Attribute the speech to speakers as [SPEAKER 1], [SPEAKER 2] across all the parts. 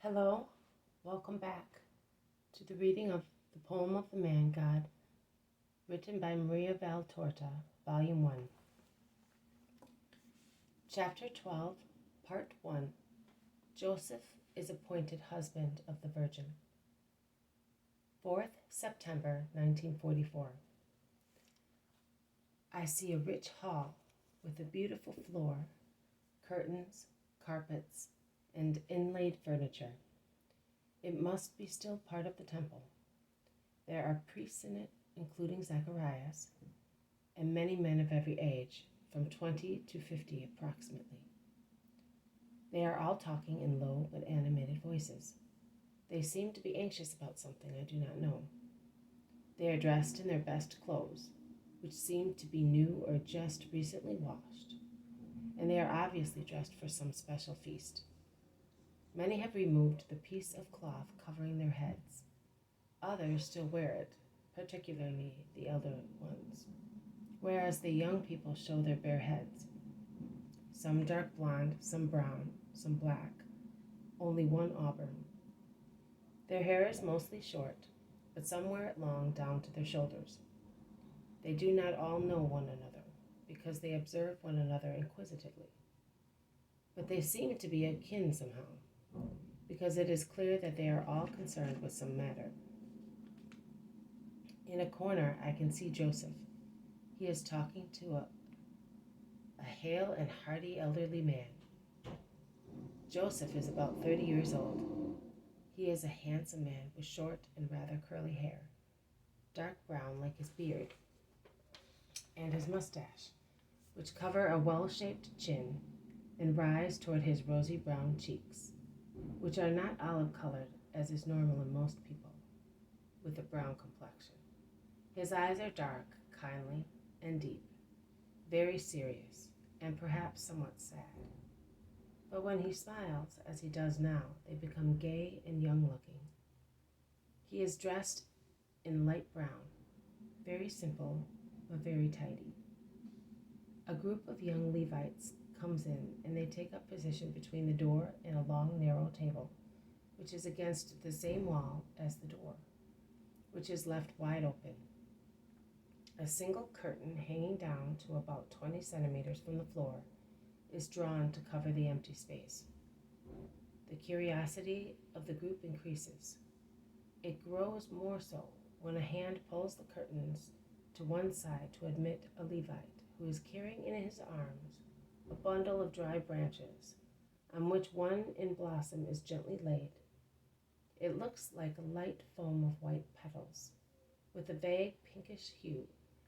[SPEAKER 1] Hello, welcome back to the reading of The Poem of the Man God, written by Maria Valtorta, Volume 1. Chapter 12, Part 1. Joseph is appointed husband of the Virgin. 4th September 1944. I see a rich hall with a beautiful floor, curtains, carpets, and inlaid furniture. It must be still part of the temple. There are priests in it, including Zacharias, and many men of every age, from 20 to 50 approximately. They are all talking in low but animated voices. They seem to be anxious about something I do not know. They are dressed in their best clothes, which seem to be new or just recently washed, and they are obviously dressed for some special feast. Many have removed the piece of cloth covering their heads. Others still wear it, particularly the elder ones, whereas the young people show their bare heads. Some dark blonde, some brown, some black, only one auburn. Their hair is mostly short, but some wear it long down to their shoulders. They do not all know one another, because they observe one another inquisitively. But they seem to be akin somehow, because it is clear that they are all concerned with some matter. In a corner, I can see Joseph. He is talking to a hale and hearty elderly man. Joseph is about 30 years old. He is a handsome man with short and rather curly hair, dark brown like his beard, and his mustache, which cover a well-shaped chin and rise toward his rosy brown cheeks, which are not olive-colored as is normal in most people with a brown complexion. His eyes are dark, kindly, and deep, very serious, and perhaps somewhat sad. But when he smiles, as he does now, they become gay and young-looking. He is dressed in light brown, very simple, but very tidy. A group of young Levites comes in, and they take up position between the door and a long, narrow table, which is against the same wall as the door, which is left wide open. A single curtain hanging down to about 20 centimeters from the floor is drawn to cover the empty space. The curiosity of the group increases. It grows more so when a hand pulls the curtains to one side to admit a Levite who is carrying in his arms a bundle of dry branches, on which one in blossom is gently laid. It looks like a light foam of white petals, with a vague pinkish hue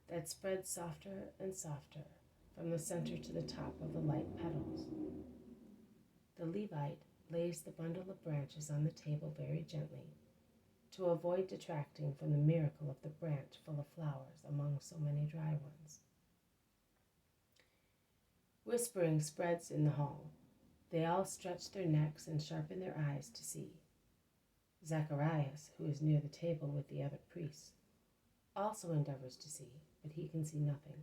[SPEAKER 1] that spreads softer and softer from the center to the top of the light petals. The Levite lays the bundle of branches on the table very gently, to avoid detracting from the miracle of the branch full of flowers among so many dry ones. Whispering spreads in the hall. They all stretch their necks and sharpen their eyes to see. Zacharias, who is near the table with the other priests, also endeavors to see, but he can see nothing.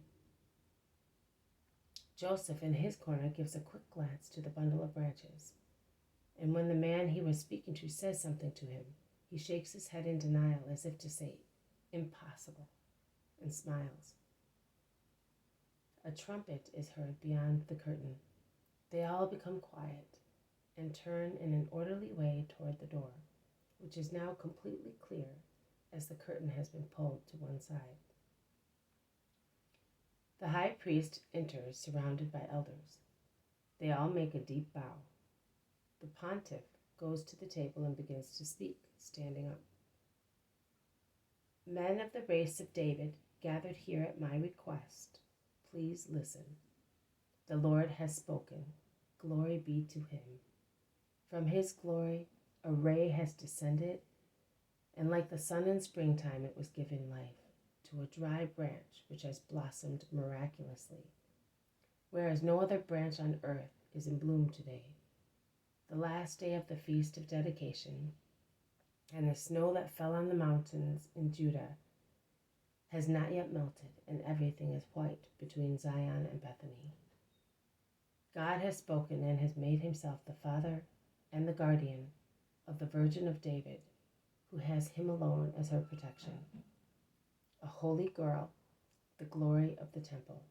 [SPEAKER 1] Joseph, in his corner, gives a quick glance to the bundle of branches, and when the man he was speaking to says something to him, he shakes his head in denial as if to say, "Impossible," and smiles. A trumpet is heard beyond the curtain. They all become quiet and turn in an orderly way toward the door, which is now completely clear as the curtain has been pulled to one side. The high priest enters surrounded by elders. They all make a deep bow. The pontiff goes to the table and begins to speak, standing up. "Men of the race of David, gathered here at my request, please listen. The Lord has spoken. Glory be to him. From his glory, a ray has descended, and like the sun in springtime, it was given life to a dry branch which has blossomed miraculously, whereas no other branch on earth is in bloom today. The last day of the feast of dedication, and the snow that fell on the mountains in Judah has not yet melted, and everything is white between Zion and Bethany. God has spoken and has made himself the Father and the guardian of the Virgin of David, who has him alone as her protection. A holy girl, the glory of the temple.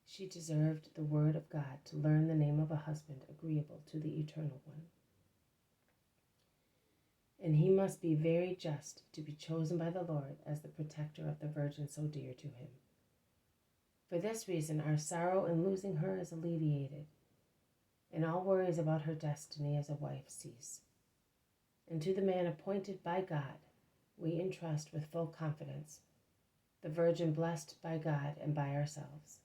[SPEAKER 1] She deserved the word of God to learn the name of a husband agreeable to the Eternal One. And he must be very just to be chosen by the Lord as the protector of the Virgin so dear to him. For this reason, our sorrow in losing her is alleviated, and all worries about her destiny as a wife cease. And to the man appointed by God, we entrust with full confidence the Virgin blessed by God and by ourselves.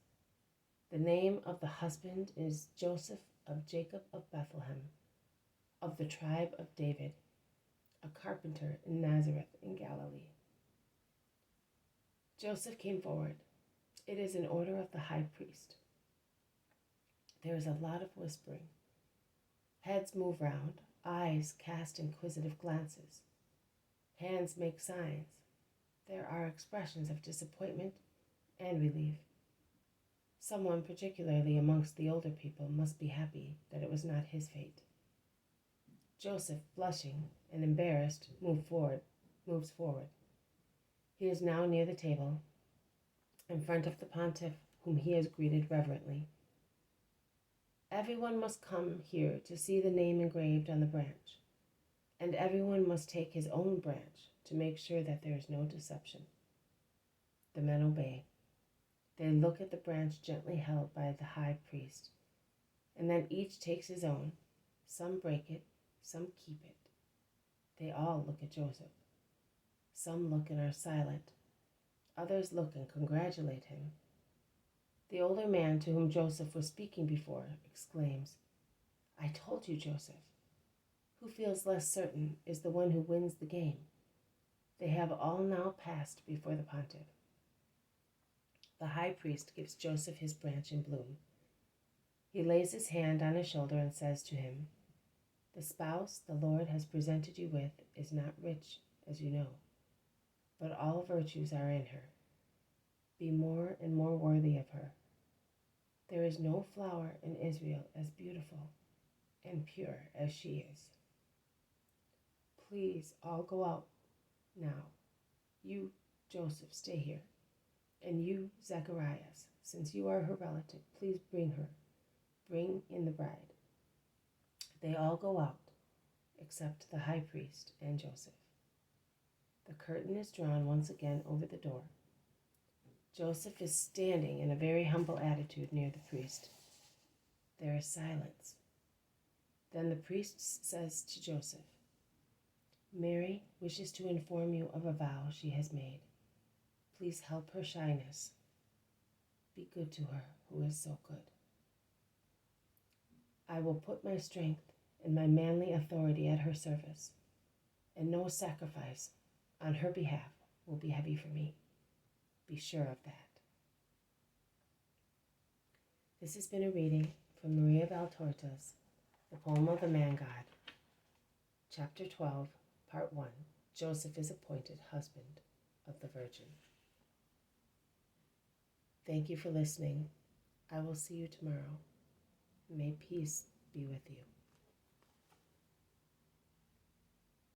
[SPEAKER 1] The name of the husband is Joseph of Jacob of Bethlehem, of the tribe of David, a carpenter in Nazareth in Galilee. Joseph came forward. It is an order of the high priest. There is a lot of whispering. Heads move round, eyes cast inquisitive glances. Hands make signs. There are expressions of disappointment and relief. Someone, particularly amongst the older people, must be happy that it was not his fate. Joseph, blushing and embarrassed, moves forward. He is now near the table, in front of the pontiff, whom he has greeted reverently. Everyone must come here to see the name engraved on the branch, and everyone must take his own branch to make sure that there is no deception. The men obey. They look at the branch gently held by the high priest, and then each takes his own. Some break it, some keep it. They all look at Joseph. Some look and are silent. Others look and congratulate him. The older man, to whom Joseph was speaking before, exclaims, "I told you, Joseph. Who feels less certain is the one who wins the game." They have all now passed before the pontiff. The high priest gives Joseph his branch in bloom. He lays his hand on his shoulder and says to him, "The spouse the Lord has presented you with is not rich, as you know, but all virtues are in her. Be more and more worthy of her. There is no flower in Israel as beautiful and pure as she is. Please all go out now. You, Joseph, stay here. And you, Zacharias, since you are her relative, please bring her. Bring in the bride." They all go out, except the high priest and Joseph. The curtain is drawn once again over the door. Joseph is standing in a very humble attitude near the priest. There is silence. Then the priest says to Joseph, "Mary wishes to inform you of a vow she has made. Please help her shyness. Be good to her, who is so good. I will put my strength and my manly authority at her service, and no sacrifice on her behalf will be heavy for me. Be sure of that." This has been a reading from Maria Valtorta's The Poem of the Man God, Chapter 12, Part 1, Joseph is appointed husband of the Virgin. Thank you for listening. I will see you tomorrow. May peace be with you.